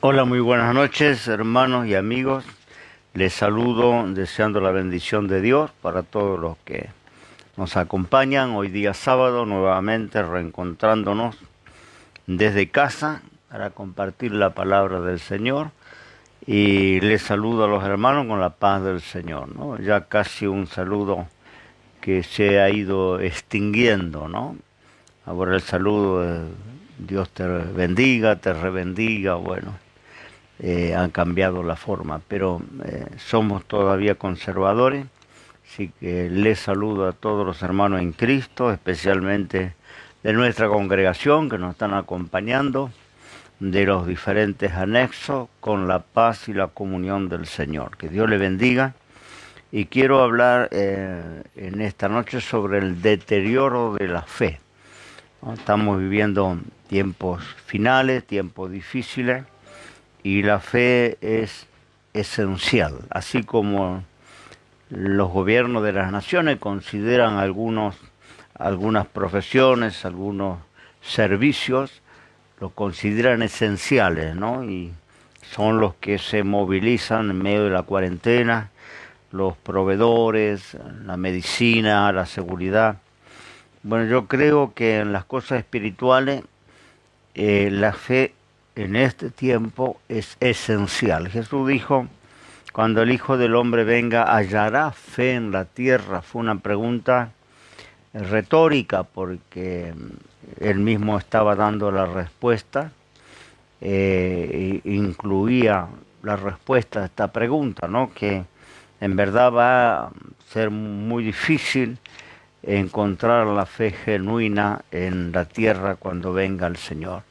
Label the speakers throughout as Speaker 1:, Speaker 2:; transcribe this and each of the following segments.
Speaker 1: Hola, muy buenas noches, hermanos y amigos. Les saludo deseando la bendición de Dios para todos los que nos acompañan hoy día sábado, nuevamente reencontrándonos desde casa para compartir la palabra del Señor. Y les saludo a los hermanos con la paz del Señor, ¿no? Ya casi un saludo que se ha ido extinguiendo, ¿no? Ahora el saludo de Dios te bendiga, te rebendiga, bueno. Han cambiado la forma, pero somos todavía conservadores, así que les saludo a todos los hermanos en Cristo, especialmente de nuestra congregación que nos están acompañando, de los diferentes anexos, con la paz y la comunión del Señor. Que Dios le bendiga. Y quiero hablar en esta noche sobre el deterioro de la fe, ¿no? Estamos viviendo tiempos finales, tiempos difíciles, y la fe es esencial, así como los gobiernos de las naciones consideran algunas profesiones, algunos servicios, los consideran esenciales, ¿no? Y son los que se movilizan en medio de la cuarentena, los proveedores, la medicina, la seguridad. Bueno, yo creo que en las cosas espirituales la fe en este tiempo es esencial. Jesús dijo, cuando el Hijo del Hombre venga, ¿hallará fe en la tierra? Fue una pregunta retórica porque él mismo estaba dando la respuesta, incluía la respuesta a esta pregunta, ¿no? Que en verdad va a ser muy difícil encontrar la fe genuina en la tierra cuando venga el Señor.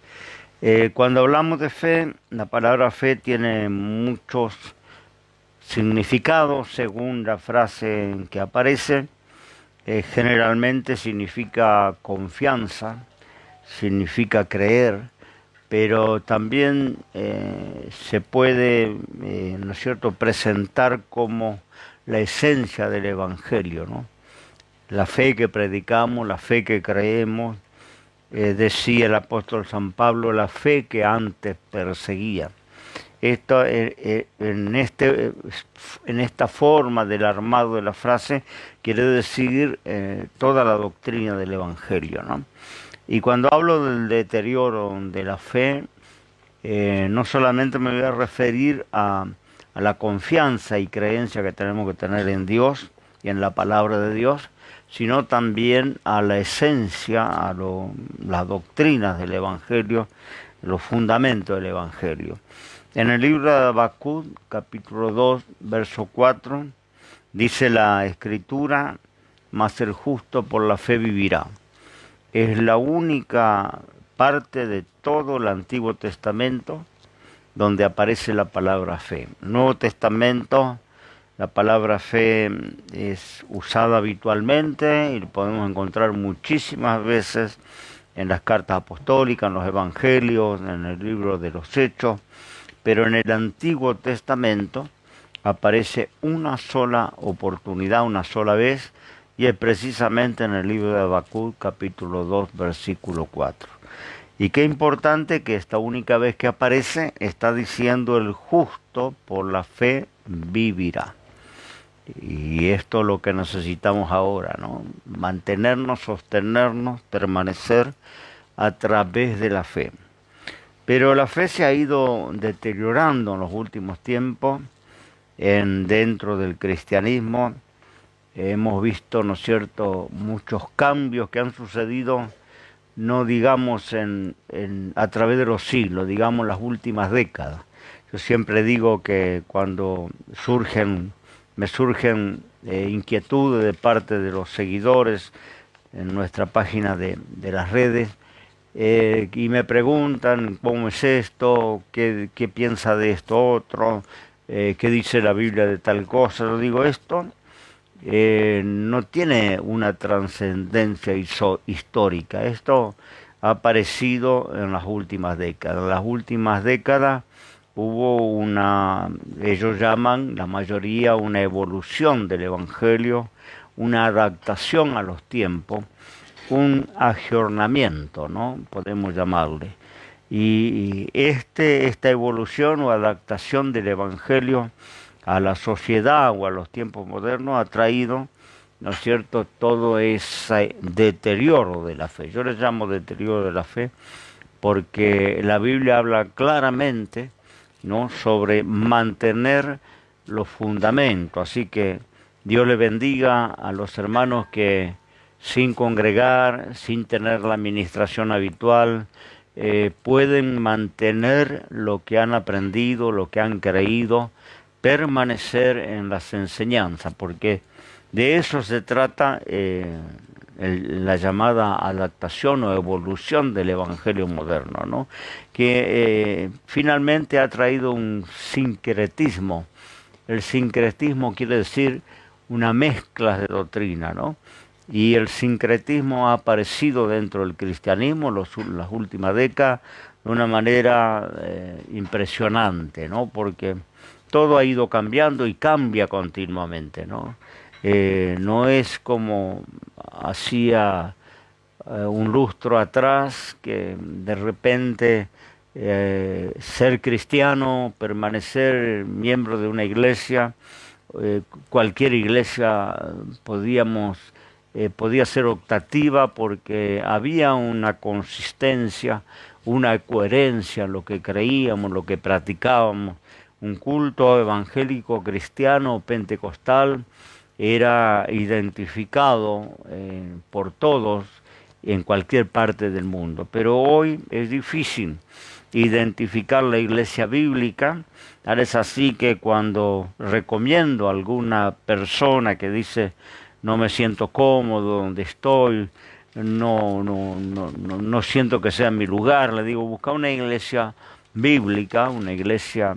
Speaker 1: Cuando hablamos de fe, la palabra fe tiene muchos significados según la frase en que aparece. Generalmente significa confianza, significa creer, pero también se puede, ¿no es cierto?, presentar como la esencia del Evangelio, ¿no? La fe que predicamos, la fe que creemos. Decía el apóstol San Pablo, la fe que antes perseguía. Esto, en esta forma del armado de la frase quiere decir toda la doctrina del Evangelio, ¿no? Y cuando hablo del deterioro de la fe, no solamente me voy a referir a la confianza y creencia que tenemos que tener en Dios y en la palabra de Dios, sino también a la esencia, las doctrinas del Evangelio, los fundamentos del Evangelio. En el libro de Habacuc, capítulo 2, verso 4, dice la Escritura, mas el justo por la fe vivirá. Es la única parte de todo el Antiguo Testamento donde aparece la palabra fe. Nuevo Testamento, la palabra fe es usada habitualmente y lo podemos encontrar muchísimas veces en las cartas apostólicas, en los evangelios, en el libro de los Hechos, pero en el Antiguo Testamento aparece una sola oportunidad, una sola vez, y es precisamente en el libro de Habacuc, capítulo 2, versículo 4. Y qué importante que esta única vez que aparece está diciendo el justo por la fe vivirá. Y esto es lo que necesitamos ahora, ¿no? Mantenernos, sostenernos, permanecer a través de la fe. Pero la fe se ha ido deteriorando en los últimos tiempos dentro del cristianismo. Hemos visto, ¿no es cierto?, muchos cambios que han sucedido, no digamos a través de los siglos, digamos las últimas décadas. Yo siempre digo que cuando me surgen inquietudes de parte de los seguidores en nuestra página de las redes, y me preguntan cómo es esto, qué piensa de esto otro, qué dice la Biblia de tal cosa. Yo digo, esto no tiene una trascendencia histórica. Esto ha aparecido en las últimas décadas. En las últimas décadas hubo ellos llaman, la mayoría, una evolución del Evangelio, una adaptación a los tiempos, un agiornamiento, ¿no? Podemos llamarle. Y esta evolución o adaptación del Evangelio a la sociedad o a los tiempos modernos ha traído, ¿no es cierto?, todo ese deterioro de la fe. Yo le llamo deterioro de la fe porque la Biblia habla claramente, ¿no?, sobre mantener los fundamentos. Así que Dios le bendiga a los hermanos que sin congregar, sin tener la administración habitual, pueden mantener lo que han aprendido, lo que han creído, permanecer en las enseñanzas, porque de eso se trata la llamada adaptación o evolución del Evangelio moderno, ¿no? Que finalmente ha traído un sincretismo. El sincretismo quiere decir una mezcla de doctrina, ¿no? Y el sincretismo ha aparecido dentro del cristianismo las últimas décadas de una manera impresionante, ¿no? Porque todo ha ido cambiando y cambia continuamente, ¿no? No es como hacía un lustro atrás, que de repente ser cristiano, permanecer miembro de una iglesia, cualquier iglesia podía ser optativa porque había una consistencia, una coherencia en lo que creíamos, lo que practicábamos. Un culto evangélico cristiano pentecostal era identificado por todos en cualquier parte del mundo. Pero hoy es difícil identificar la iglesia bíblica. Ahora es así que cuando recomiendo a alguna persona que dice no me siento cómodo donde estoy, no siento que sea mi lugar, le digo busca una iglesia bíblica, una iglesia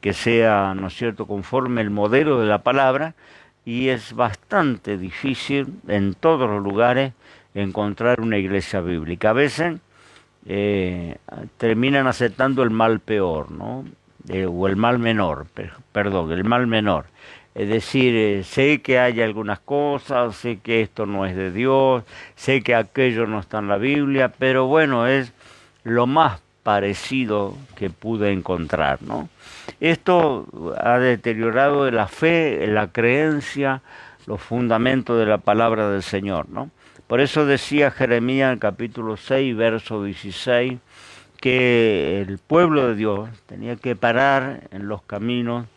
Speaker 1: que sea, ¿no es cierto?, conforme el modelo de la palabra, y es bastante difícil en todos los lugares encontrar una iglesia bíblica. A veces terminan aceptando el mal peor, ¿no? O el mal menor, perdón, el mal menor. Es decir, sé que hay algunas cosas, sé que esto no es de Dios, sé que aquello no está en la Biblia, pero bueno, es lo más parecido que pude encontrar, ¿no? Esto ha deteriorado la fe, la creencia, los fundamentos de la palabra del Señor, ¿no? Por eso decía Jeremías en el capítulo 6, verso 16, que el pueblo de Dios tenía que parar en los caminos,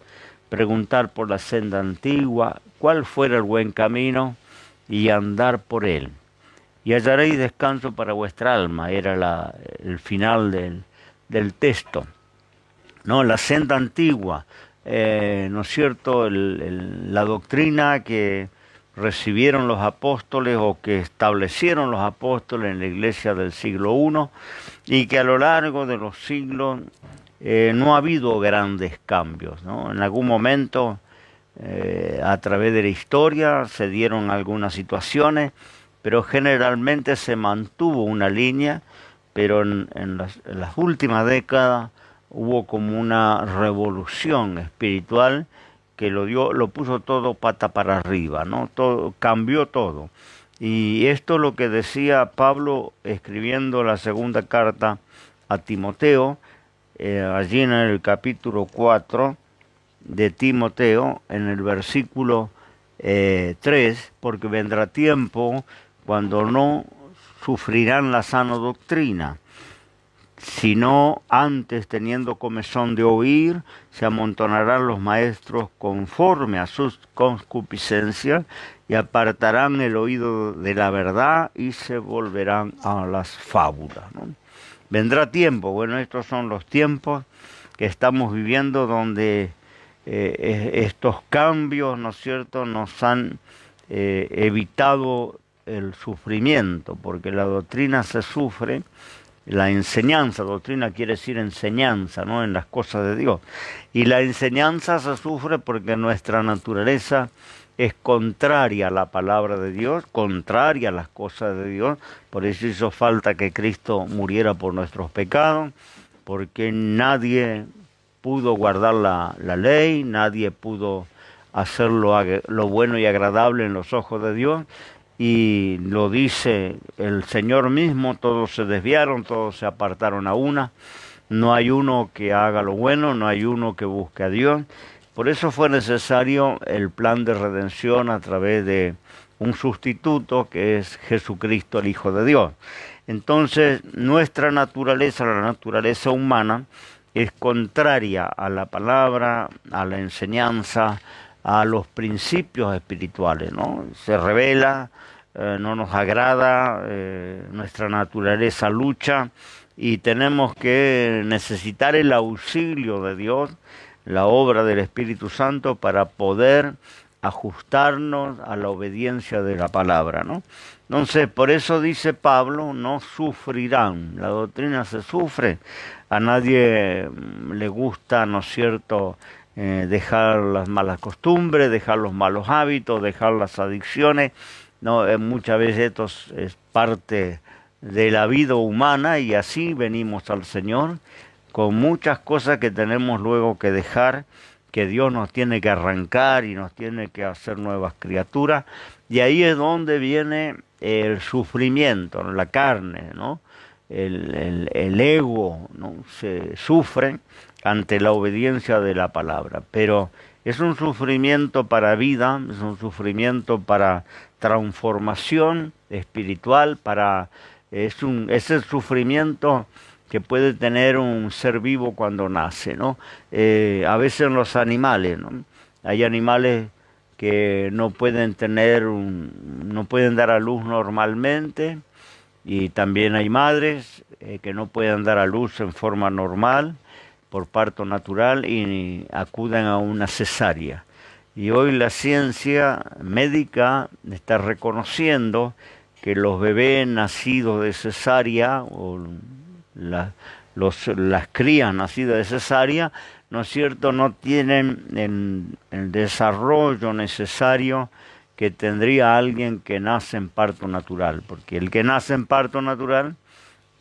Speaker 1: preguntar por la senda antigua, cuál fuera el buen camino y andar por él. Y hallaréis descanso para vuestra alma, era el final del texto. ¿No? La senda antigua, ¿no es cierto?, la doctrina que recibieron los apóstoles o que establecieron los apóstoles en la iglesia del siglo I y que a lo largo de los siglos no ha habido grandes cambios, ¿no? En algún momento, a través de la historia, se dieron algunas situaciones, pero generalmente se mantuvo una línea, pero en las últimas décadas hubo como una revolución espiritual que lo puso todo pata para arriba, ¿no? Todo, cambió todo. Y esto es lo que decía Pablo escribiendo la segunda carta a Timoteo, allí en el capítulo 4 de Timoteo, en el versículo 3, porque vendrá tiempo cuando no sufrirán la sana doctrina, sino antes, teniendo comezón de oír, se amontonarán los maestros conforme a sus concupiscencias y apartarán el oído de la verdad y se volverán a las fábulas, ¿no? Vendrá tiempo, bueno, estos son los tiempos que estamos viviendo donde estos cambios, ¿no es cierto?, nos han evitado el sufrimiento, porque la doctrina se sufre. La enseñanza, doctrina quiere decir enseñanza, ¿no?, en las cosas de Dios. Y la enseñanza se sufre porque nuestra naturaleza es contraria a la palabra de Dios, contraria a las cosas de Dios. Por eso hizo falta que Cristo muriera por nuestros pecados, porque nadie pudo guardar la ley, nadie pudo hacer lo bueno y agradable en los ojos de Dios. y lo dice el Señor mismo, todos se desviaron, todos se apartaron a una, no hay uno que haga lo bueno, no hay uno que busque a Dios. Por eso fue necesario el plan de redención a través de un sustituto que es Jesucristo, el Hijo de Dios. Entonces, nuestra naturaleza, la naturaleza humana, es contraria a la palabra, a la enseñanza, a los principios espirituales, ¿no? Se revela, no nos agrada, nuestra naturaleza lucha y tenemos que necesitar el auxilio de Dios, la obra del Espíritu Santo para poder ajustarnos a la obediencia de la palabra, ¿no? Entonces, por eso dice Pablo, no sufrirán. La doctrina se sufre. A nadie le gusta, ¿no es cierto?, dejar las malas costumbres, dejar los malos hábitos, dejar las adicciones. No, muchas veces esto es parte de la vida humana y así venimos al Señor con muchas cosas que tenemos luego que dejar, que Dios nos tiene que arrancar y nos tiene que hacer nuevas criaturas. Y ahí es donde viene el sufrimiento, ¿no? La carne, ¿no? El ego, ¿no? Se sufre ante la obediencia de la palabra. Pero es un sufrimiento para vida, es un sufrimiento para transformación espiritual, es el sufrimiento que puede tener un ser vivo cuando nace, ¿no? A veces los animales, ¿no? Hay animales que no pueden no pueden dar a luz normalmente, y también hay madres que no pueden dar a luz en forma normal por parto natural y acuden a una cesárea. Y hoy la ciencia médica está reconociendo que los bebés nacidos de cesárea o las crías nacidas de cesárea, ¿no es cierto?, no tienen el desarrollo necesario que tendría alguien que nace en parto natural, porque el que nace en parto natural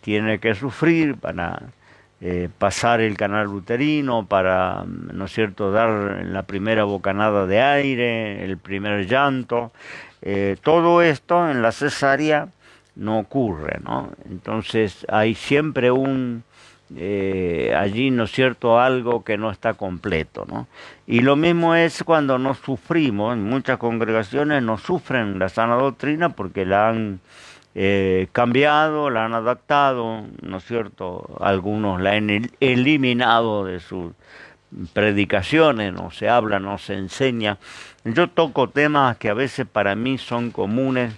Speaker 1: tiene que sufrir para pasar el canal uterino, para, ¿no es cierto?, dar la primera bocanada de aire, el primer llanto. Todo esto en la cesárea no ocurre, ¿no? Entonces hay siempre allí, ¿no es cierto?, algo que no está completo, ¿no? Y lo mismo es cuando nos sufrimos. En muchas congregaciones no sufren la sana doctrina porque la han cambiado, la han adaptado, ¿no es cierto? Algunos la han eliminado de sus predicaciones, no se habla, no se enseña. Yo toco temas que a veces para mí son comunes,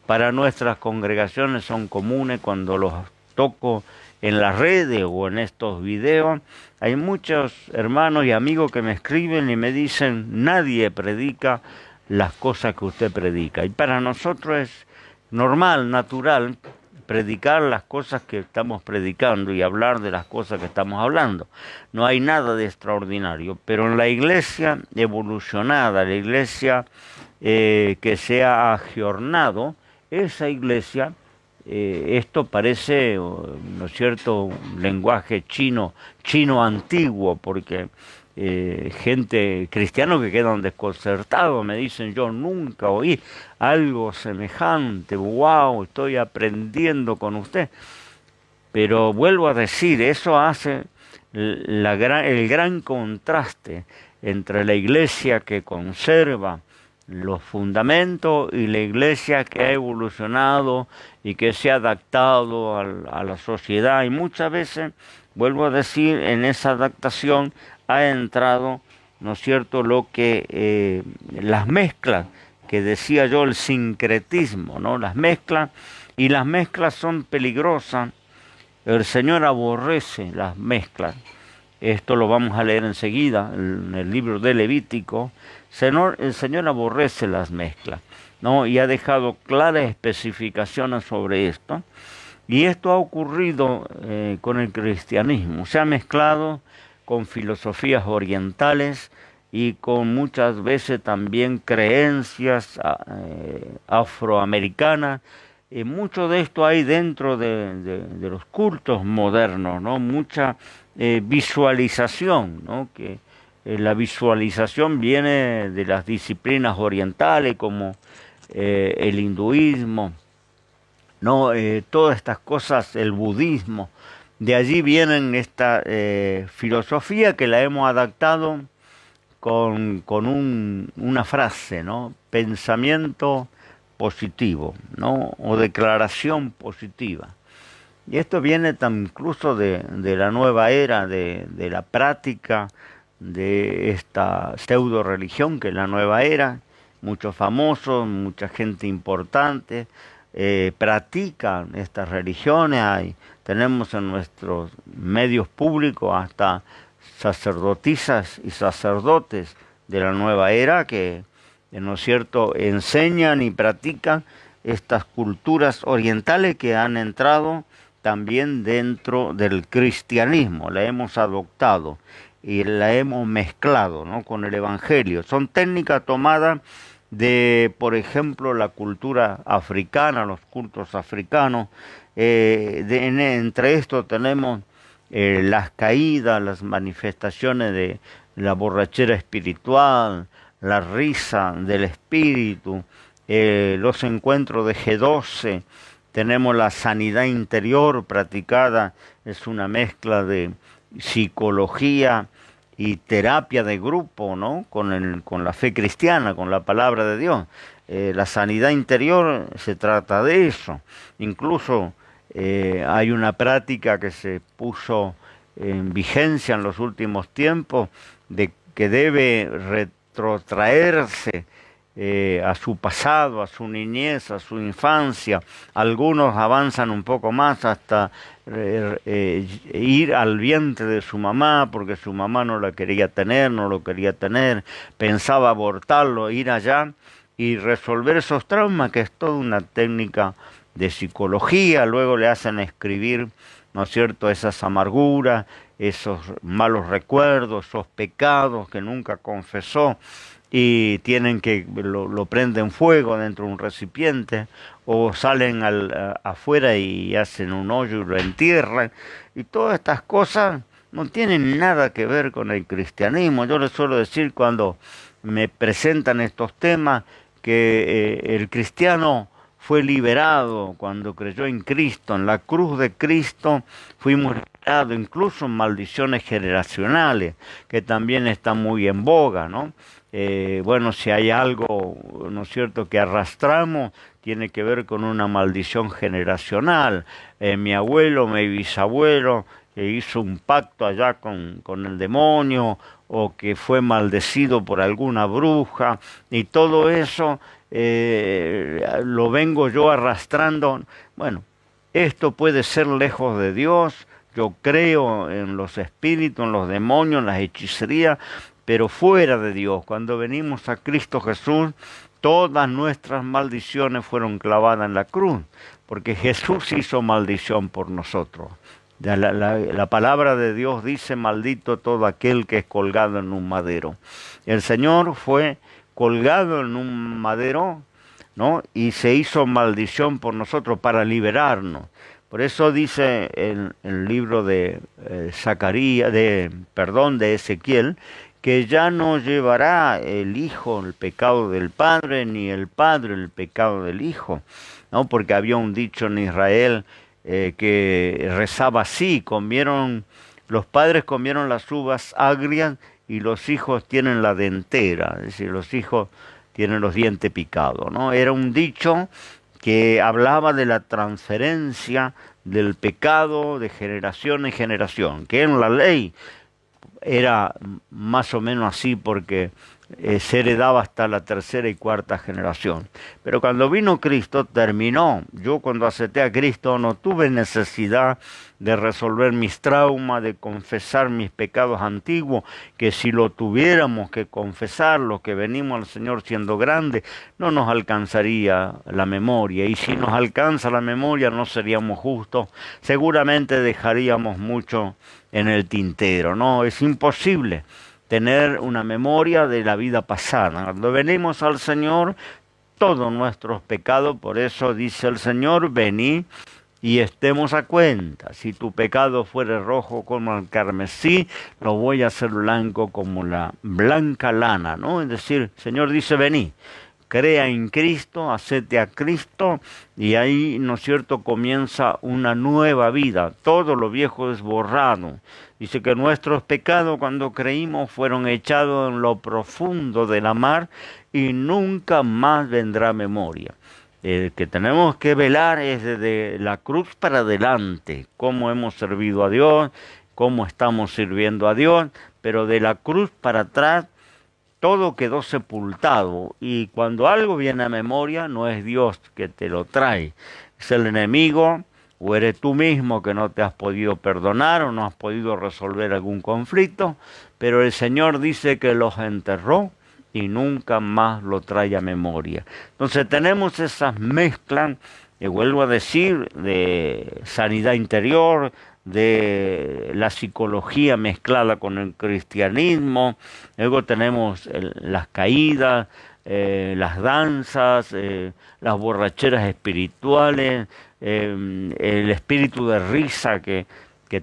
Speaker 1: para nuestras congregaciones son comunes. Cuando los toco en las redes o en estos videos, hay muchos hermanos y amigos que me escriben y me dicen: nadie predica las cosas que usted predica. Y para nosotros es normal, natural, predicar las cosas que estamos predicando y hablar de las cosas que estamos hablando. No hay nada de extraordinario, pero en la iglesia evolucionada, la iglesia que se ha agiornado, esa iglesia, esto parece, ¿no es cierto?, un lenguaje chino antiguo, porque gente cristiana que quedan desconcertados, me dicen: yo nunca oí algo semejante, wow, estoy aprendiendo con usted. Pero vuelvo a decir, eso hace el gran contraste entre la iglesia que conserva los fundamentos y la iglesia que ha evolucionado y que se ha adaptado a la sociedad. Y muchas veces, vuelvo a decir, en esa adaptación ha entrado, ¿no es cierto?, lo que las mezclas, que decía yo, el sincretismo, ¿no? Las mezclas, y las mezclas son peligrosas. El Señor aborrece las mezclas. Esto lo vamos a leer enseguida en el libro de Levítico. El Señor aborrece las mezclas, ¿no? Y ha dejado claras especificaciones sobre esto. Y esto ha ocurrido con el cristianismo. Se ha mezclado con filosofías orientales y con muchas veces también creencias afroamericanas. Mucho de esto hay dentro de los cultos modernos, ¿no? Mucha visualización, ¿no? Que la visualización viene de las disciplinas orientales como el hinduismo, ¿no? Todas estas cosas, el budismo, de allí vienen esta filosofía que la hemos adaptado con una frase, ¿no? Pensamiento positivo, ¿no? O declaración positiva. Y esto viene incluso de la nueva era, de la práctica de esta pseudo religión que es la nueva era. Muchos famosos, mucha gente importante practican estas religiones. Tenemos en nuestros medios públicos hasta sacerdotisas y sacerdotes de la nueva era que, ¿no es cierto?, enseñan y practican estas culturas orientales que han entrado también dentro del cristianismo, la hemos adoptado y la hemos mezclado, ¿no?, con el evangelio. Son técnicas tomadas de, por ejemplo, la cultura africana, los cultos africanos. Entre esto tenemos las caídas, las manifestaciones de la borrachera espiritual, la risa del espíritu, los encuentros de G12, tenemos la sanidad interior practicada, es una mezcla de psicología y terapia de grupo, ¿no? Con la fe cristiana, con la palabra de Dios. La sanidad interior se trata de eso. Incluso hay una práctica que se puso en vigencia en los últimos tiempos de que debe retrotraerse a su pasado, a su niñez, a su infancia. Algunos avanzan un poco más hasta ir al vientre de su mamá porque su mamá no la quería tener, no lo quería tener, pensaba abortarlo, ir allá y resolver esos traumas, que es toda una técnica de psicología. Luego le hacen escribir, ¿no es cierto?, esas amarguras, esos malos recuerdos, esos pecados que nunca confesó, y tienen que lo prenden fuego dentro de un recipiente o salen afuera y hacen un hoyo y lo entierran, y todas estas cosas no tienen nada que ver con el cristianismo. Yo les suelo decir cuando me presentan estos temas que el cristiano fue liberado cuando creyó en Cristo, en la cruz de Cristo fuimos liberados, incluso en maldiciones generacionales, que también están muy en boga, ¿no? Bueno, si hay algo, ¿no es cierto?, que arrastramos, tiene que ver con una maldición generacional. Mi abuelo, mi bisabuelo, que hizo un pacto allá con el demonio, o que fue maldecido por alguna bruja, y todo eso lo vengo yo arrastrando. Bueno, esto puede ser lejos de Dios. Yo creo en los espíritus, en los demonios, en las hechicerías, pero fuera de Dios. Cuando venimos a Cristo Jesús, todas nuestras maldiciones fueron clavadas en la cruz, porque Jesús hizo maldición por nosotros. La palabra de Dios dice: maldito todo aquel que es colgado en un madero. El Señor fue colgado en un madero, ¿no?, y se hizo maldición por nosotros para liberarnos. Por eso dice el libro de Zacarías, de Ezequiel, que ya no llevará el hijo el pecado del padre, ni el padre el pecado del hijo, ¿no? Porque había un dicho en Israel que rezaba así: los padres comieron las uvas agrias y los hijos tienen la dentera, es decir, los hijos tienen los dientes picados, ¿no? Era un dicho que hablaba de la transferencia del pecado de generación en generación, que en la ley era más o menos así, porque se heredaba hasta la tercera y cuarta generación. Pero cuando vino Cristo, terminó. Yo cuando acepté a Cristo no tuve necesidad de resolver mis traumas, de confesar mis pecados antiguos, que si lo tuviéramos que confesar, los que venimos al Señor siendo grandes, no nos alcanzaría la memoria. Y si nos alcanza la memoria, no seríamos justos. Seguramente dejaríamos mucho en el tintero, ¿no? Es imposible tener una memoria de la vida pasada. Cuando venimos al Señor, todos nuestros pecados, por eso dice el Señor: venid y estemos a cuenta. Si tu pecado fuere rojo como el carmesí, lo voy a hacer blanco como la blanca lana, ¿no? Es decir, el Señor dice: venid. crea en Cristo, acepte a Cristo, y ahí, ¿no es cierto?, comienza una nueva vida. Todo lo viejo es borrado. Dice que nuestros pecados cuando creímos fueron echados en lo profundo de la mar y nunca más vendrá memoria. El que tenemos que velar es desde la cruz para adelante, cómo hemos servido a Dios, cómo estamos sirviendo a Dios, pero de la cruz para atrás todo quedó sepultado, y cuando algo viene a memoria no es Dios que te lo trae, es el enemigo, o eres tú mismo que no te has podido perdonar o no has podido resolver algún conflicto, pero el Señor dice que los enterró y nunca más lo trae a memoria. Entonces tenemos esas mezclas, vuelvo a decir, de sanidad interior, de la psicología mezclada con el cristianismo. Luego tenemos las caídas, las danzas, las borracheras espirituales, el espíritu de risa que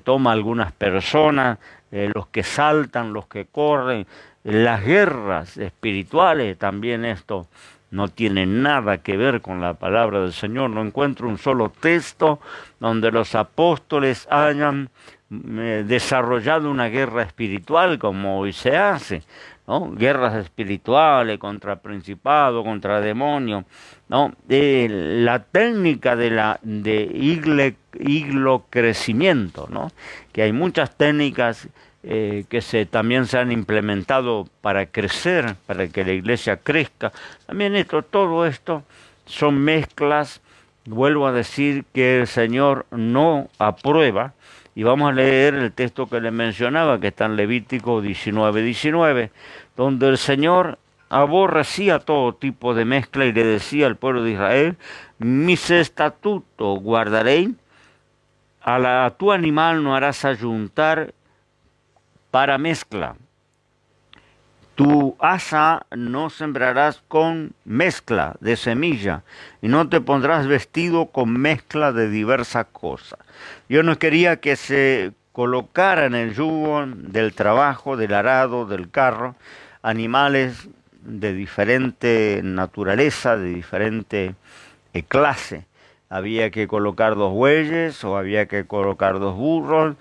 Speaker 1: toma algunas personas, los que saltan, los que corren, las guerras espirituales. También esto no tiene nada que ver con la palabra del Señor. No encuentro un solo texto donde los apóstoles hayan desarrollado una guerra espiritual como hoy se hace, ¿no? Guerras espirituales contra principados, contra demonios, ¿no? La técnica de iglocrecimiento, ¿no? Que hay muchas técnicas que también se han implementado para crecer, para que la iglesia crezca. También todo esto son mezclas, vuelvo a decir, que el Señor no aprueba. Y vamos a leer el texto que le mencionaba, que está en Levítico 19:19, donde el Señor aborrecía todo tipo de mezcla y le decía al pueblo de Israel: mis estatutos guardaréis, a tu animal no harás ayuntar para mezcla. Tu asa no sembrarás con mezcla de semilla, y no te pondrás vestido con mezcla de diversas cosas. Yo no quería que se colocara en el yugo del trabajo, del arado, del carro, animales de diferente naturaleza, de diferente clase. Había que colocar 2 bueyes, o había que colocar 2 burros,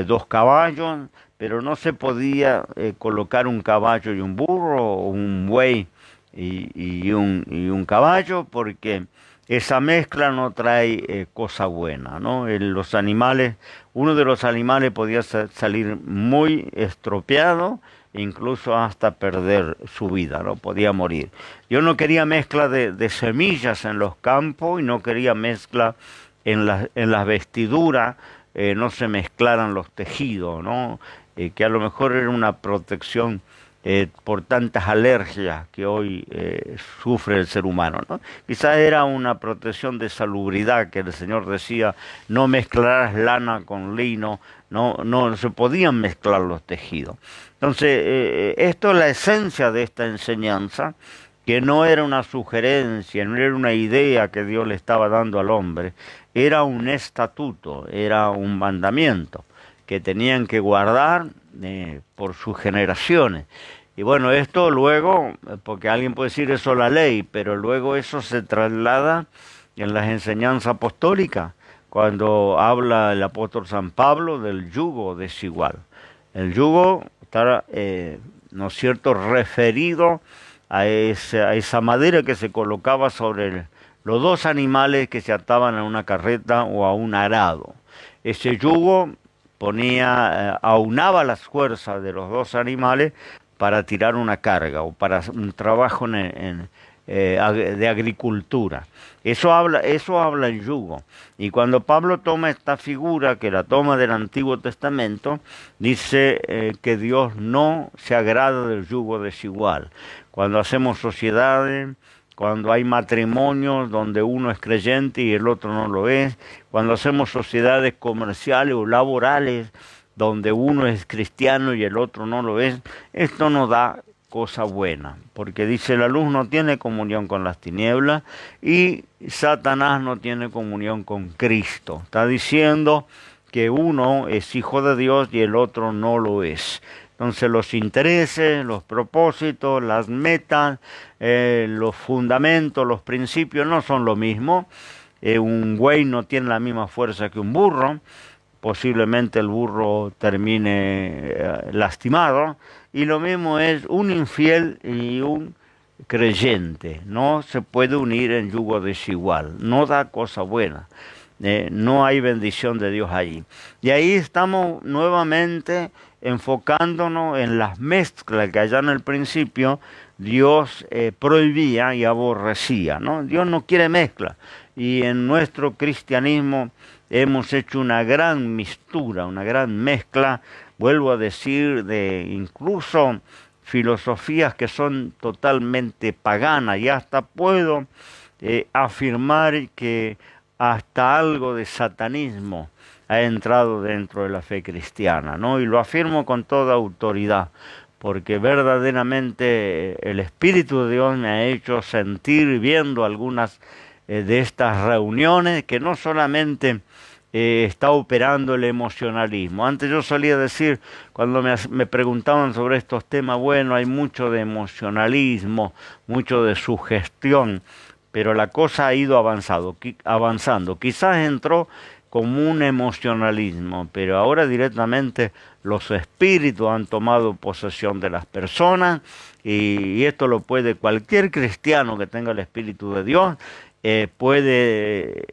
Speaker 1: 2 caballos, pero no se podía colocar un caballo y un burro, o un buey y un caballo, porque esa mezcla no trae cosa buena, ¿no? Los animales, uno de los animales podía salir muy estropeado, incluso hasta perder su vida, ¿no? Podía morir. Yo no quería mezcla de semillas en los campos, y no quería mezcla en las vestiduras, no se mezclaran los tejidos, ¿no? Que a lo mejor era una protección por tantas alergias que hoy sufre el ser humano, ¿no? Quizás era una protección de salubridad, que el Señor decía: no mezclarás lana con lino, no se podían mezclar los tejidos. Entonces, esto es la esencia de esta enseñanza, que no era una sugerencia, no era una idea que Dios le estaba dando al hombre, era un estatuto, era un mandamiento que tenían que guardar por sus generaciones. Y bueno, esto luego, porque alguien puede decir eso es la ley, pero luego eso se traslada en las enseñanzas apostólicas, cuando habla el apóstol San Pablo del yugo desigual. El yugo está, ¿no es cierto?, referido a esa madera que se colocaba sobre los 2 animales que se ataban a una carreta o a un arado. Ese yugo aunaba las fuerzas de los 2 animales para tirar una carga o para un trabajo de agricultura. Eso habla el yugo. Y cuando Pablo toma esta figura, que la toma del Antiguo Testamento, dice que Dios no se agrada del yugo desigual. Cuando hacemos sociedades, cuando hay matrimonios donde uno es creyente y el otro no lo es, cuando hacemos sociedades comerciales o laborales donde uno es cristiano y el otro no lo es, esto no da cosa buena, porque dice: la luz no tiene comunión con las tinieblas y Satanás no tiene comunión con Cristo. Está diciendo que uno es hijo de Dios y el otro no lo es. Entonces los intereses, los propósitos, las metas, los fundamentos, los principios no son lo mismo. Un buey no tiene la misma fuerza que un burro. Posiblemente el burro termine lastimado. Y lo mismo es un infiel y un creyente. No se puede unir en yugo desigual. No da cosa buena. No hay bendición de Dios allí. Y ahí estamos nuevamente enfocándonos en las mezclas que allá en el principio Dios prohibía y aborrecía, ¿no? Dios no quiere mezcla. Y en nuestro cristianismo hemos hecho una gran mistura, una gran mezcla, vuelvo a decir, de incluso filosofías que son totalmente paganas, y hasta puedo afirmar que hasta algo de satanismo ha entrado dentro de la fe cristiana, ¿no? Y lo afirmo con toda autoridad, porque verdaderamente el Espíritu de Dios me ha hecho sentir, viendo algunas de estas reuniones, que no solamente está operando el emocionalismo. Antes yo solía decir, cuando me preguntaban sobre estos temas, bueno, hay mucho de emocionalismo, mucho de sugestión, pero la cosa ha ido avanzando. Quizás entró como un emocionalismo, pero ahora directamente los espíritus han tomado posesión de las personas, y esto lo puede cualquier cristiano que tenga el Espíritu de Dios, puede,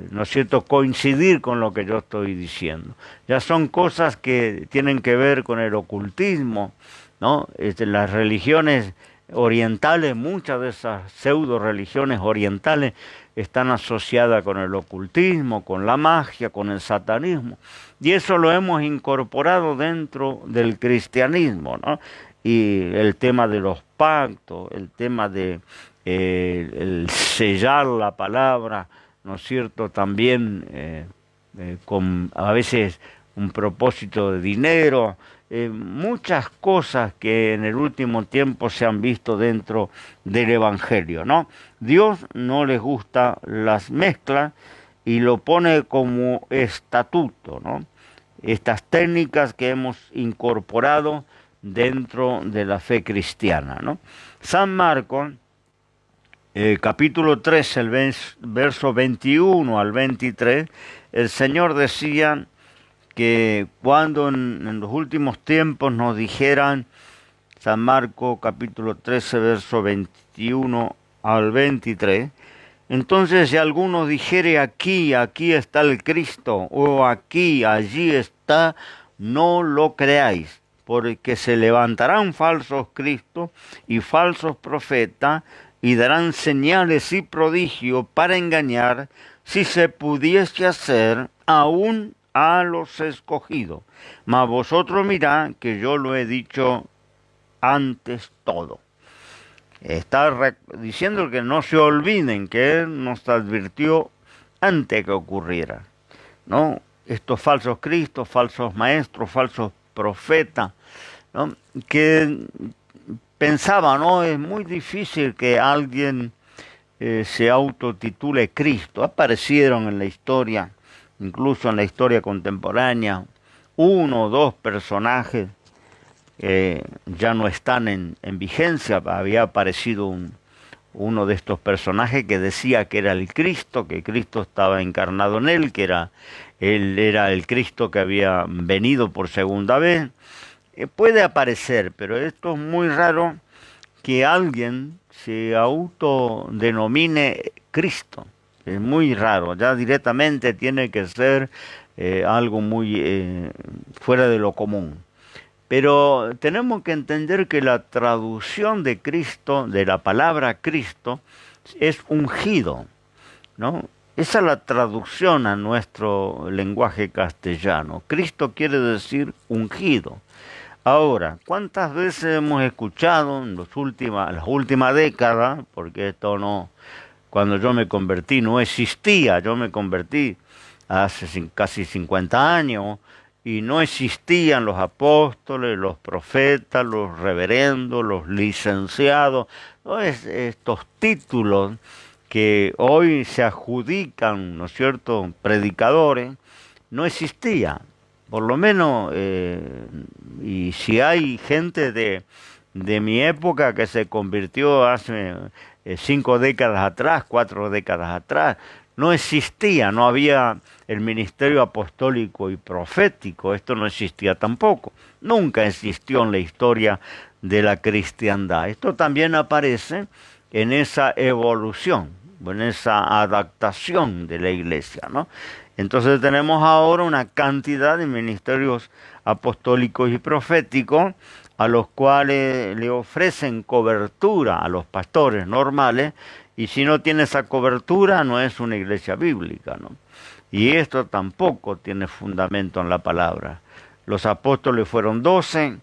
Speaker 1: ¿no es cierto?, coincidir con lo que yo estoy diciendo. Ya son cosas que tienen que ver con el ocultismo, ¿no? Las religiones orientales, muchas de esas pseudo religiones orientales están asociadas con el ocultismo, con la magia, con el satanismo, y eso lo hemos incorporado dentro del cristianismo, ¿no? Y el tema de los pactos, el tema de el sellar la palabra, ¿no es cierto?, también con a veces un propósito de dinero, muchas cosas que en el último tiempo se han visto dentro del Evangelio, ¿no? Dios no les gusta las mezclas y lo pone como estatuto, ¿no? Estas técnicas que hemos incorporado dentro de la fe cristiana, ¿no? San Marcos, capítulo 3, verso 21 al 23, el Señor decía que cuando en los últimos tiempos nos dijeran, San Marcos capítulo 13, verso 21 al 23, entonces si alguno dijere aquí está el Cristo, o aquí, allí está, no lo creáis, porque se levantarán falsos cristos y falsos profetas, y darán señales y prodigios para engañar, si se pudiese hacer, aún a los escogidos. Mas vosotros mirad que yo lo he dicho antes todo. Está diciendo que no se olviden que Él nos advirtió antes que ocurriera, ¿no? Estos falsos cristos, falsos maestros, falsos profetas, ¿no?, que pensaba, ¿no?, es muy difícil que alguien se autotitule Cristo. Aparecieron en la historia, incluso en la historia contemporánea, uno o dos personajes ya no están en vigencia. Había aparecido uno de estos personajes que decía que era el Cristo, que Cristo estaba encarnado en él, que él era el Cristo que había venido por segunda vez. Puede aparecer, pero esto es muy raro que alguien se autodenomine Cristo. Es muy raro, ya directamente tiene que ser algo muy fuera de lo común. Pero tenemos que entender que la traducción de Cristo, de la palabra Cristo, es ungido, ¿no? Esa es la traducción a nuestro lenguaje castellano. Cristo quiere decir ungido. Ahora, ¿cuántas veces hemos escuchado en las últimas décadas, porque esto no, cuando yo me convertí no existía, yo me convertí hace casi 50 años, y no existían los apóstoles, los profetas, los reverendos, los licenciados, ¿no? Estos títulos que hoy se adjudican, ¿no es cierto?, predicadores, no existía. Por lo menos, y si hay gente de mi época que se convirtió hace 5 décadas atrás, 4 décadas atrás, no existía, no había el ministerio apostólico y profético, esto no existía tampoco, nunca existió en la historia de la cristiandad. Esto también aparece en esa evolución, en esa adaptación de la iglesia, ¿no? Entonces tenemos ahora una cantidad de ministerios apostólicos y proféticos a los cuales le ofrecen cobertura a los pastores normales, y si no tiene esa cobertura no es una iglesia bíblica, ¿no? Y esto tampoco tiene fundamento en la palabra. Los apóstoles fueron 12.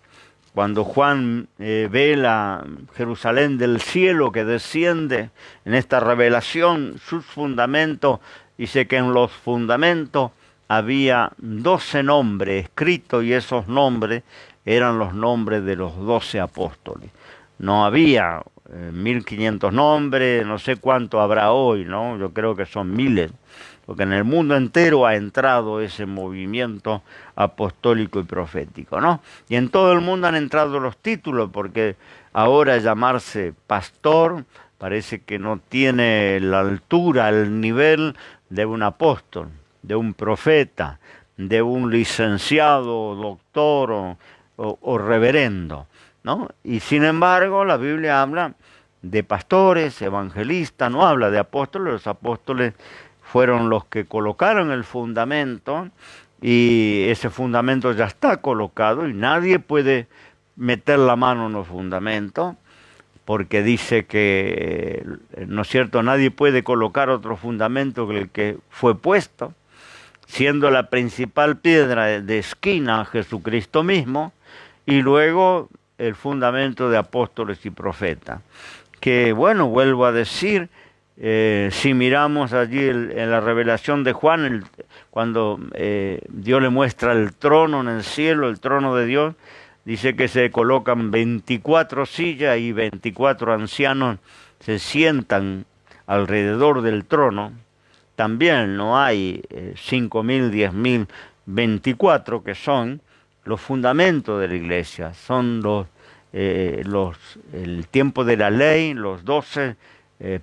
Speaker 1: Cuando Juan ve la Jerusalén del cielo que desciende en esta revelación, sus fundamentos, dice que en los fundamentos había 12 nombres escritos, y esos nombres eran los nombres de los 12 apóstoles. No había 1500 nombres, no sé cuánto habrá hoy, ¿no? Yo creo que son miles, porque en el mundo entero ha entrado ese movimiento apostólico y profético, ¿no? Y en todo el mundo han entrado los títulos, porque ahora llamarse pastor parece que no tiene la altura, el nivel de un apóstol, de un profeta, de un licenciado, doctor o reverendo, ¿no? Y sin embargo la Biblia habla de pastores, evangelistas, no habla de apóstoles. Los apóstoles fueron los que colocaron el fundamento, y ese fundamento ya está colocado y nadie puede meter la mano en los fundamentos, porque dice que, ¿no es cierto?, nadie puede colocar otro fundamento que el que fue puesto, siendo la principal piedra de esquina Jesucristo mismo, y luego el fundamento de apóstoles y profetas. Que bueno, vuelvo a decir, si miramos allí en la revelación de Juan, cuando Dios le muestra el trono en el cielo, el trono de Dios, dice que se colocan 24 sillas y 24 ancianos se sientan alrededor del trono. También no hay 5.000, 10.000, 24, que son los fundamentos de la iglesia, son el tiempo de la ley, los 12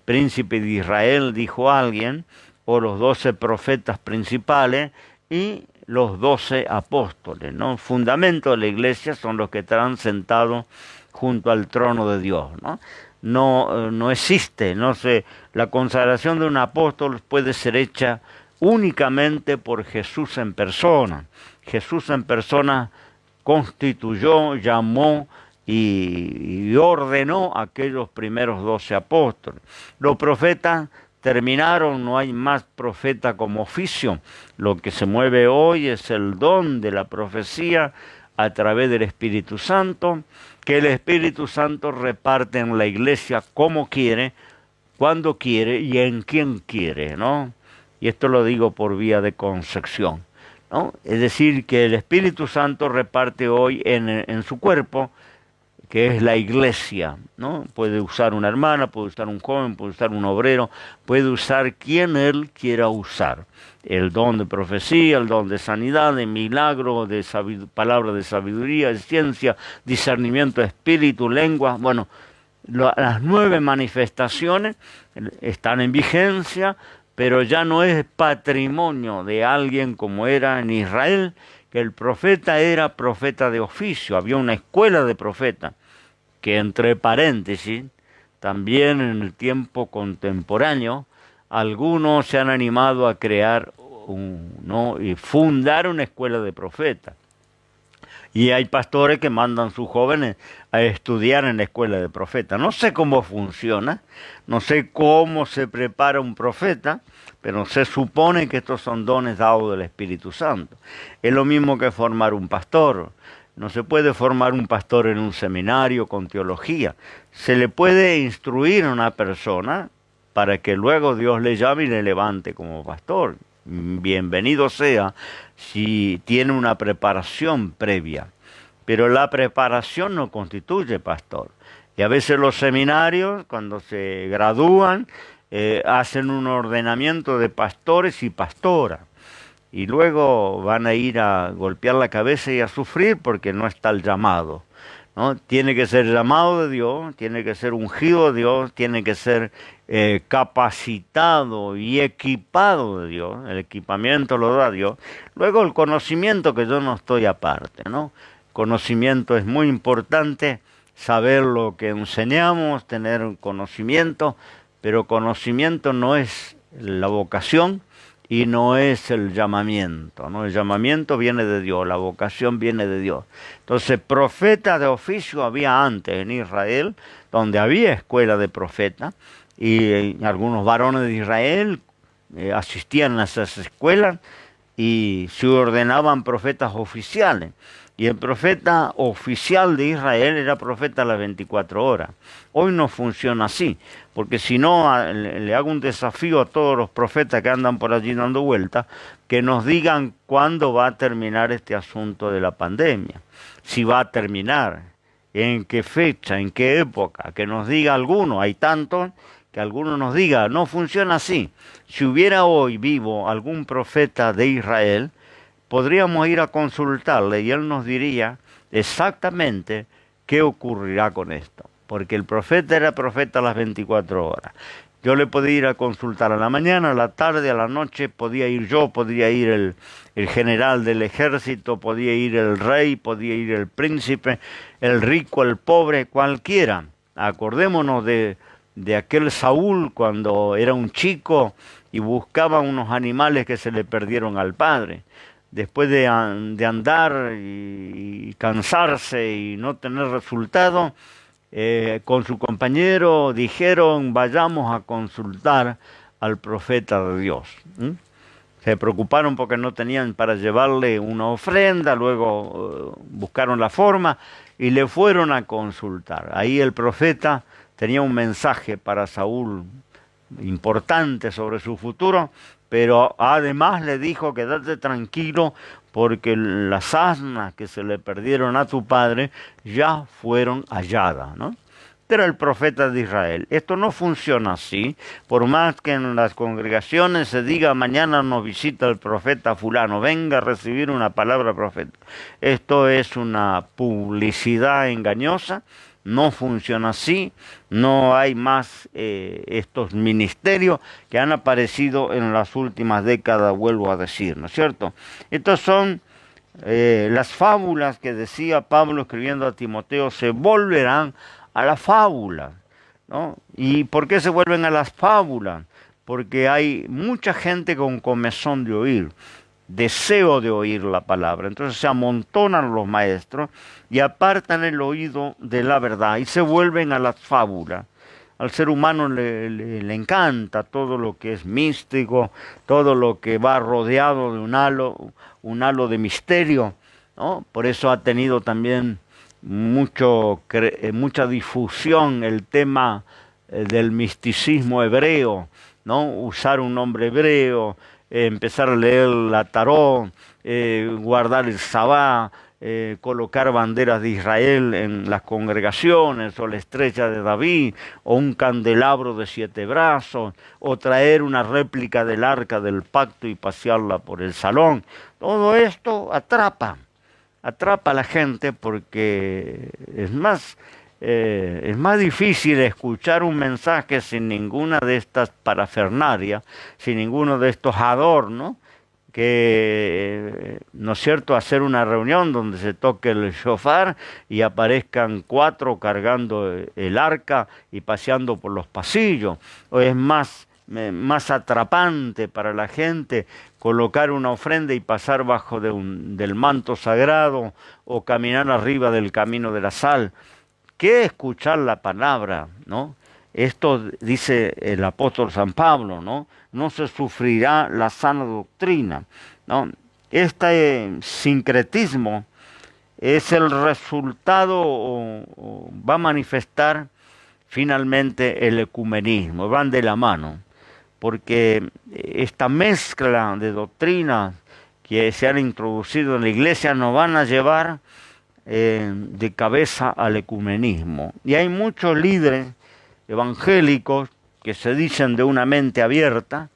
Speaker 1: príncipes de Israel, dijo alguien, o los 12 profetas principales y los 12 apóstoles, ¿no? Fundamento de la iglesia son los que estarán sentados junto al trono de Dios, ¿no? No existe, no sé, la consagración de un apóstol puede ser hecha únicamente por Jesús en persona. Jesús en persona constituyó, llamó y ordenó a aquellos primeros 12 apóstoles. Los profetas terminaron, no hay más profeta como oficio. Lo que se mueve hoy es el don de la profecía a través del Espíritu Santo, que el Espíritu Santo reparte en la iglesia como quiere, cuando quiere y en quien quiere, ¿no? Y esto lo digo por vía de concepción, ¿no? Es decir, que el Espíritu Santo reparte hoy en su cuerpo, que es la iglesia, ¿no? Puede usar una hermana, puede usar un joven, puede usar un obrero, puede usar quien él quiera usar. El don de profecía, el don de sanidad, de milagro, de palabra de sabiduría, de ciencia, discernimiento de espíritu, lengua. Bueno, las 9 manifestaciones están en vigencia, pero ya no es patrimonio de alguien como era en Israel, que el profeta era profeta de oficio. Había una escuela de profetas, que entre paréntesis, también en el tiempo contemporáneo, algunos se han animado a crear y fundar una escuela de profetas. Y hay pastores que mandan sus jóvenes a estudiar en la escuela de profetas. No sé cómo funciona, no sé cómo se prepara un profeta, pero se supone que estos son dones dados del Espíritu Santo. Es lo mismo que formar un pastor. No se puede formar un pastor en un seminario con teología. Se le puede instruir a una persona para que luego Dios le llame y le levante como pastor. Bienvenido sea si tiene una preparación previa. Pero la preparación no constituye pastor. Y a veces los seminarios, cuando se gradúan, hacen un ordenamiento de pastores y pastoras. y luego van a ir a golpear la cabeza y a sufrir porque no está el llamado, ¿no? Tiene que ser llamado de Dios, tiene que ser ungido de Dios, tiene que ser capacitado y equipado de Dios. El equipamiento lo da Dios. Luego el conocimiento, que yo no estoy aparte, ¿no? Conocimiento es muy importante, saber lo que enseñamos, tener un conocimiento, pero conocimiento no es la vocación y no es el llamamiento, ¿no? El llamamiento viene de Dios, la vocación viene de Dios. Entonces, profeta de oficio había antes en Israel, donde había escuela de profeta, y algunos varones de Israel asistían a esas escuelas y se ordenaban profetas oficiales. Y el profeta oficial de Israel era profeta a las 24 horas. Hoy no funciona así, porque si no, le hago un desafío a todos los profetas que andan por allí dando vueltas, que nos digan cuándo va a terminar este asunto de la pandemia. Si va a terminar, en qué fecha, en qué época, que nos diga alguno. Hay tantos que alguno nos diga, no funciona así. Si hubiera hoy vivo algún profeta de Israel, podríamos ir a consultarle y él nos diría exactamente qué ocurrirá con esto. Porque el profeta era profeta a las 24 horas. Yo le podía ir a consultar a la mañana, a la tarde, a la noche, podía ir yo, podía ir el general del ejército, podía ir el rey, podía ir el príncipe, el rico, el pobre, cualquiera. Acordémonos de aquel Saúl cuando era un chico y buscaba unos animales que se le perdieron al padre. Después de andar y cansarse y no tener resultado, con su compañero dijeron, vayamos a consultar al profeta de Dios. Se preocuparon porque no tenían para llevarle una ofrenda, luego buscaron la forma y le fueron a consultar. Ahí el profeta tenía un mensaje para Saúl importante sobre su futuro, pero además le dijo, quédate tranquilo porque las asnas que se le perdieron a tu padre ya fueron halladas, ¿no? Era el profeta de Israel. Esto no funciona así, por más que en las congregaciones se diga mañana nos visita el profeta fulano, venga a recibir una palabra profética. Esto es una publicidad engañosa. No funciona así, no hay más estos ministerios que han aparecido en las últimas décadas, vuelvo a decir, ¿no es cierto? Estas son las fábulas que decía Pablo escribiendo a Timoteo, se volverán a las fábulas, ¿no? ¿Y por qué se vuelven a las fábulas? Porque hay mucha gente con comezón de oír, deseo de oír la palabra. Entonces se amontonan los maestros y apartan el oído de la verdad y se vuelven a las fábulas. Al ser humano le encanta todo lo que es místico, todo lo que va rodeado de un halo de misterio, ¿no? Por eso ha tenido también mucha difusión el tema del misticismo hebreo, ¿no? Usar un nombre hebreo, empezar a leer la Tarot, guardar el Sabá, colocar banderas de Israel en las congregaciones, o la estrella de David, o un candelabro de 7 brazos, o traer una réplica del arca del pacto y pasearla por el salón. Todo esto atrapa a la gente porque es más difícil escuchar un mensaje sin ninguna de estas parafernarias, sin ninguno de estos adornos, que, ¿no es cierto?, hacer una reunión donde se toque el shofar y aparezcan 4 cargando el arca y paseando por los pasillos. O es más atrapante para la gente colocar una ofrenda y pasar bajo del manto sagrado o caminar arriba del camino de la sal, que escuchar la palabra, ¿no? Esto dice el apóstol San Pablo, ¿no? No se sufrirá la sana doctrina, ¿no? Este sincretismo es el resultado o va a manifestar finalmente el ecumenismo, van de la mano, porque esta mezcla de doctrinas que se han introducido en la iglesia nos van a llevar de cabeza al ecumenismo. Y hay muchos líderes evangélicos que se dicen de una mente abierta,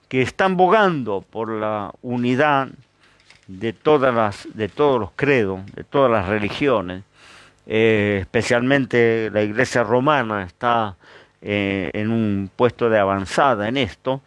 Speaker 1: que están bogando por la unidad de todos los credos, de todas las religiones, especialmente la Iglesia romana está en un puesto de avanzada en esto,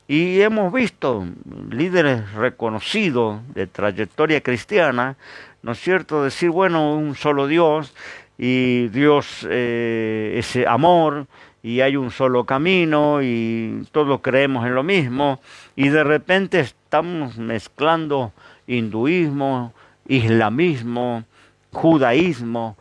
Speaker 1: y hemos visto líderes reconocidos de trayectoria cristiana, ¿no es cierto?, decir, bueno, un solo Dios, y Dios es amor, y hay un solo camino, y todos creemos en lo mismo, y de repente estamos mezclando hinduismo, islamismo, judaísmo,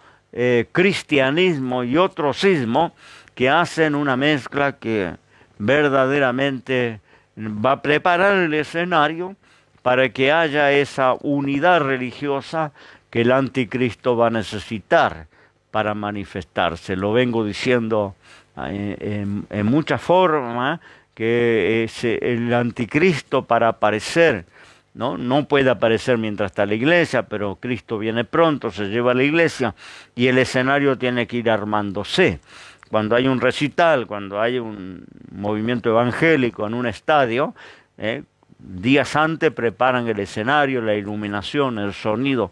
Speaker 1: cristianismo y otros ismos que hacen una mezcla que verdaderamente va a preparar el escenario para que haya esa unidad religiosa que el anticristo va a necesitar para manifestarse. Lo vengo diciendo en muchas formas, que el anticristo para aparecer, no puede aparecer mientras está la iglesia, pero Cristo viene pronto, se lleva a la iglesia y el escenario tiene que ir armándose. Cuando hay un recital, cuando hay un movimiento evangélico en un estadio, días antes preparan el escenario, la iluminación, el sonido.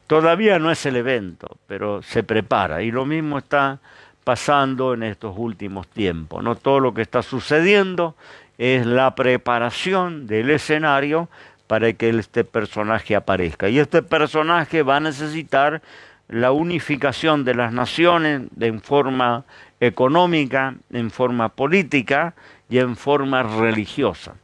Speaker 1: Todavía no es el evento, pero se prepara. Y lo mismo está pasando en estos últimos tiempos. No todo lo que está sucediendo es la preparación del escenario para que este personaje aparezca. Y este personaje va a necesitar la unificación de las naciones en forma económica, en forma política y en forma religiosa.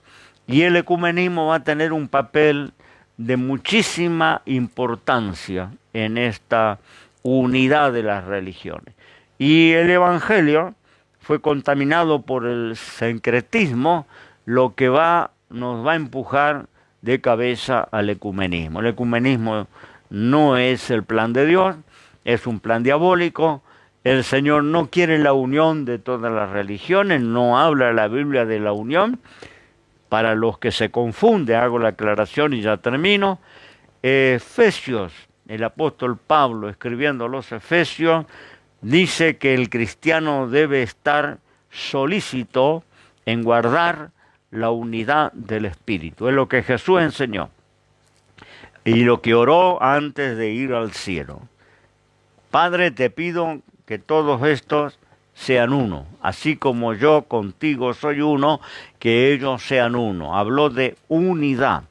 Speaker 1: Y el ecumenismo va a tener un papel de muchísima importancia en esta unidad de las religiones. Y el Evangelio fue contaminado por el sincretismo, lo que nos va a empujar de cabeza al ecumenismo. El ecumenismo no es el plan de Dios, es un plan diabólico. El Señor no quiere la unión de todas las religiones, no habla la Biblia de la unión. Para los que se confunden, hago la aclaración y ya termino. Efesios, el apóstol Pablo escribiendo a los Efesios, dice que el cristiano debe estar solícito en guardar la unidad del Espíritu. Es lo que Jesús enseñó y lo que oró antes de ir al cielo. Padre, te pido que todos estos sean uno, así como yo contigo soy uno, que ellos sean uno. Habló de unidad.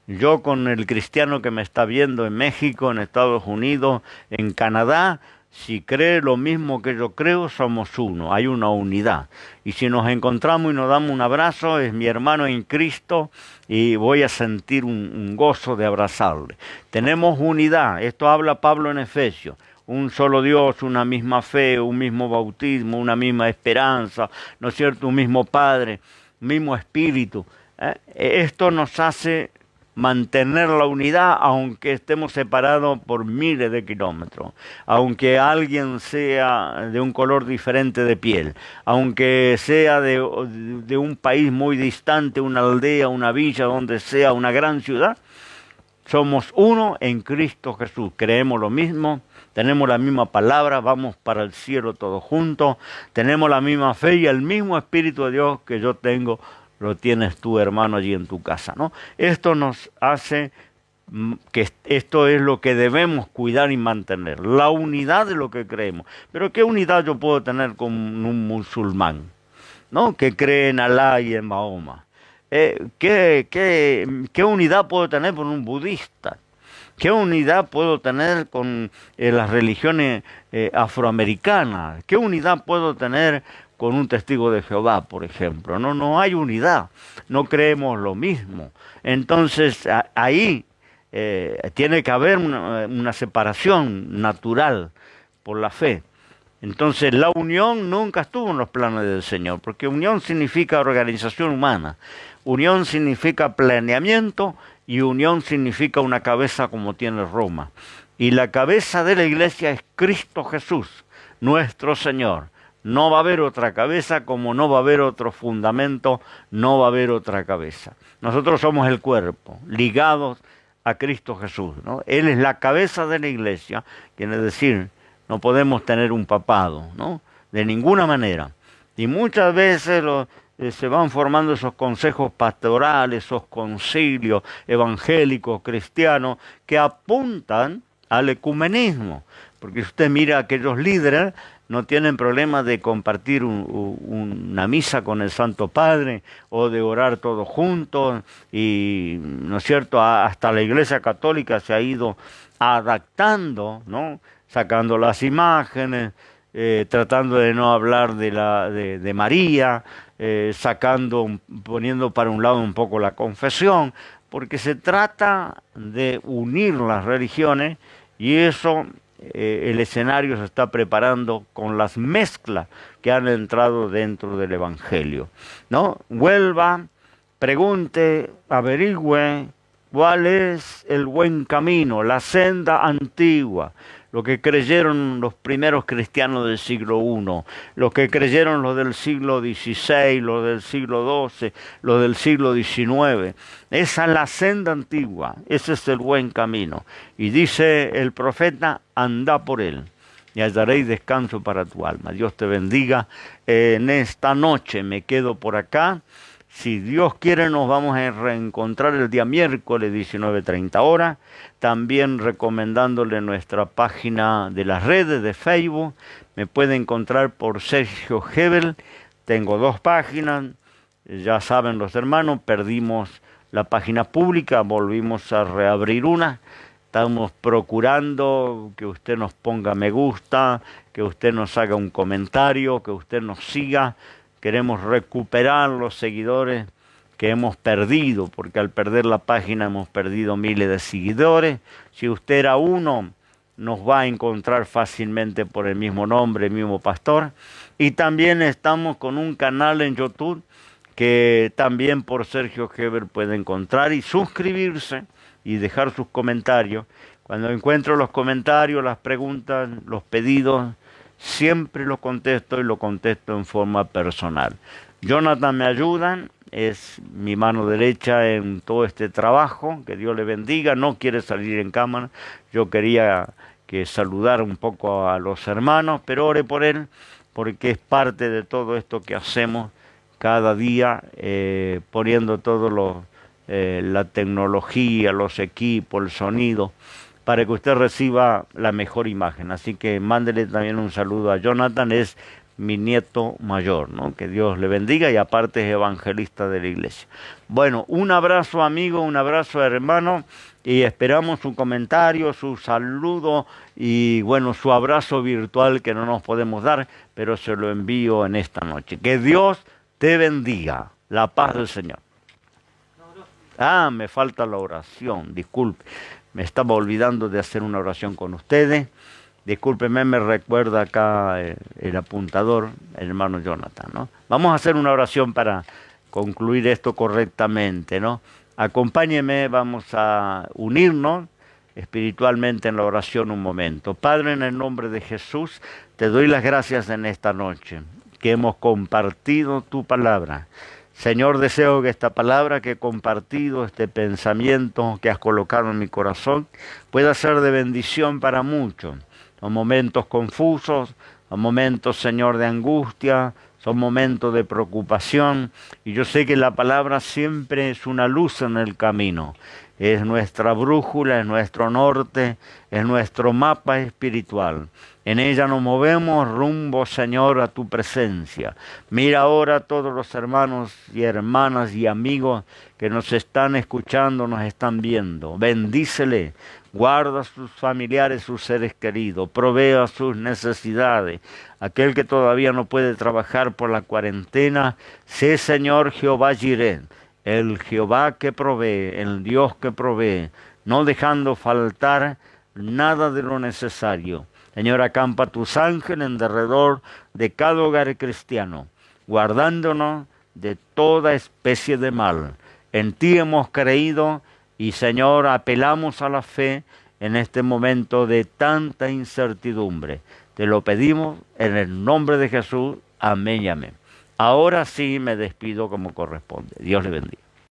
Speaker 1: Yo con el cristiano que me está viendo en México, en Estados Unidos, en Canadá, si cree lo mismo que yo creo, somos uno, hay una unidad. Y si nos encontramos y nos damos un abrazo, es mi hermano en Cristo y voy a sentir un gozo de abrazarle. Tenemos unidad, esto habla Pablo en Efesios. Un solo Dios, una misma fe, un mismo bautismo, una misma esperanza, ¿no es cierto? Un mismo Padre, un mismo Espíritu. Esto nos hace mantener la unidad aunque estemos separados por miles de kilómetros, aunque alguien sea de un color diferente de piel, aunque sea de un país muy distante, una aldea, una villa, donde sea, una gran ciudad. Somos uno en Cristo Jesús, creemos lo mismo, tenemos la misma palabra, vamos para el cielo todos juntos, tenemos la misma fe y el mismo Espíritu de Dios que yo tengo, lo tienes tú, hermano, allí en tu casa, ¿no? Esto nos hace que esto es lo que debemos cuidar y mantener, la unidad de lo que creemos. Pero ¿qué unidad yo puedo tener con un musulmán, ¿no?, que cree en Alá y en Mahoma? ¿Qué unidad puedo tener con un budista? ¿Qué unidad puedo tener con las religiones afroamericanas? ¿Qué unidad puedo tener con un testigo de Jehová, por ejemplo? No hay unidad, no creemos lo mismo. Entonces ahí tiene que haber una separación natural por la fe. Entonces la unión nunca estuvo en los planes del Señor, porque unión significa organización humana, unión significa planeamiento y unión significa una cabeza como tiene Roma. Y la cabeza de la iglesia es Cristo Jesús, nuestro Señor. No va a haber otra cabeza, como no va a haber otro fundamento, no va a haber otra cabeza. Nosotros somos el cuerpo, ligados a Cristo Jesús, ¿no? Él es la cabeza de la iglesia, quiere decir, no podemos tener un papado, ¿no?, de ninguna manera. Y muchas veces se van formando esos consejos pastorales, esos concilios evangélicos, cristianos, que apuntan al ecumenismo. Porque si usted mira a aquellos líderes, no tienen problema de compartir una misa con el Santo Padre o de orar todos juntos. Y, ¿no es cierto?, hasta la Iglesia Católica se ha ido adaptando, ¿no?, sacando las imágenes, tratando de no hablar de María, poniendo para un lado un poco la confesión, porque se trata de unir las religiones y eso el escenario se está preparando con las mezclas que han entrado dentro del Evangelio, ¿no? Vuelva, pregunte, averigüe cuál es el buen camino, la senda antigua, lo que creyeron los primeros cristianos del siglo I, lo que creyeron los del siglo XVI, los del siglo XII, los del siglo XIX. Esa es la senda antigua, ese es el buen camino. Y dice el profeta, anda por él y hallaréis descanso para tu alma. Dios te bendiga. En esta noche me quedo por acá. Si Dios quiere, nos vamos a reencontrar el día miércoles 19:30 horas. También recomendándole nuestra página de las redes de Facebook. Me puede encontrar por Sergio Hebel. Tengo 2 páginas. Ya saben los hermanos, perdimos la página pública, volvimos a reabrir una. Estamos procurando que usted nos ponga me gusta, que usted nos haga un comentario, que usted nos siga. Queremos recuperar los seguidores que hemos perdido, porque al perder la página hemos perdido miles de seguidores. Si usted era uno, nos va a encontrar fácilmente por el mismo nombre, el mismo pastor. Y también estamos con un canal en YouTube que también por Sergio Hebel puede encontrar y suscribirse y dejar sus comentarios. Cuando encuentro los comentarios, las preguntas, los pedidos, siempre lo contesto y lo contesto en forma personal. Jonathan me ayuda, es mi mano derecha en todo este trabajo, que Dios le bendiga, no quiere salir en cámara, yo quería que saludar un poco a los hermanos, pero ore por él, porque es parte de todo esto que hacemos cada día, poniendo todo la tecnología, los equipos, el sonido, para que usted reciba la mejor imagen. Así que mándele también un saludo a Jonathan, es mi nieto mayor, ¿no? Que Dios le bendiga y aparte es evangelista de la iglesia. Bueno, un abrazo amigo, un abrazo hermano y esperamos su comentario, su saludo y bueno, su abrazo virtual que no nos podemos dar, pero se lo envío en esta noche. Que Dios te bendiga. La paz del Señor. Me falta la oración, disculpe. Me estaba olvidando de hacer una oración con ustedes. Discúlpeme, me recuerda acá el apuntador, el hermano Jonathan, ¿no? Vamos a hacer una oración para concluir esto correctamente, ¿no? Acompáñeme, vamos a unirnos espiritualmente en la oración un momento. Padre, en el nombre de Jesús, te doy las gracias en esta noche que hemos compartido tu palabra. Señor, deseo que esta palabra que he compartido, este pensamiento que has colocado en mi corazón, pueda ser de bendición para muchos. Son momentos confusos, son momentos, Señor, de angustia, son momentos de preocupación, y yo sé que la palabra siempre es una luz en el camino. Es nuestra brújula, es nuestro norte, es nuestro mapa espiritual. En ella nos movemos rumbo, Señor, a tu presencia. Mira ahora a todos los hermanos y hermanas y amigos que nos están escuchando, nos están viendo. Bendícele, guarda a sus familiares, sus seres queridos, provea sus necesidades. Aquel que todavía no puede trabajar por la cuarentena, sé, Señor, Jehová Jireh, el Jehová que provee, el Dios que provee, no dejando faltar nada de lo necesario. Señor, acampa tus ángeles en derredor de cada hogar cristiano, guardándonos de toda especie de mal. En ti hemos creído y, Señor, apelamos a la fe en este momento de tanta incertidumbre. Te lo pedimos en el nombre de Jesús. Amén y amén. Ahora sí me despido como corresponde. Dios le bendiga.